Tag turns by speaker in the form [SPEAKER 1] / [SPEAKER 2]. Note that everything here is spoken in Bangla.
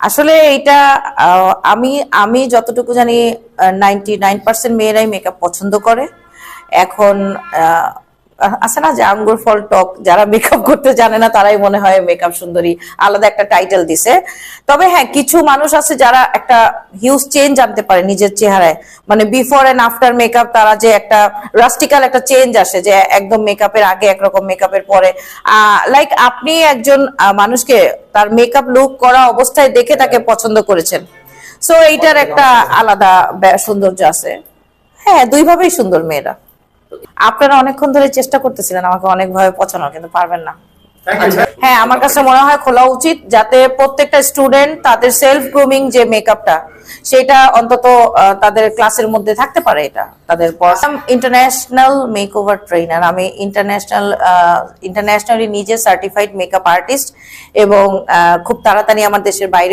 [SPEAKER 1] আসলে এটা আমি আমি যতটুকু জানি 99% মেয়েরাই মেকআপ পছন্দ করে। এখন আছে না যে আঙ্গুর ফল টক, যারা মেকআপ করতে জানে না তারাই মনে হয় মেকআপ সুন্দরী, আলাদা একটা টাইটেল দিছে। তবে হ্যাঁ, কিছু মানুষ আছে যারা একটা হিউজ চেঞ্জ আনতে পারে নিজের চেহারায়, মানে বিফোর এন্ড আফটার মেকআপ, তারা যে একটা রাস্টিক্যাল একটা চেঞ্জ আসে, যে একদম মেকআপের আগে একরকম, মেকআপের পরে লাইক আপনি একজন মানুষকে তার মেকআপ লুক করা অবস্থায় দেখে তাকে পছন্দ করেছেন। সো এইটার একটা আলাদা সৌন্দর্য আছে। হ্যাঁ, দুই ভাবেই সুন্দর মেয়েরা। আপনারা অনেকক্ষণ ধরে চেষ্টা করতেছিলেন আমাকে অনেকভাবে পছানোর, কিন্তু পারবেন না। হ্যাঁ, আমার কাছে মনে হয় খোলা উচিত, যাতে প্রত্যেকটা স্টুডেন্ট তাদের সেলফ গ্রুমিং যে মেকআপটা, সেটা অন্তত তাদের ক্লাসের মধ্যে থাকতে পারে। এটা তাদের ইন্টারন্যাশনাল মেকওভার ট্রেনার, আমি ইন্টারন্যাশনালি নিজে সার্টিফাইড মেকআপ আর্টিস্ট, এবং খুব তাড়াতাড়ি আমার দেশের বাইরেও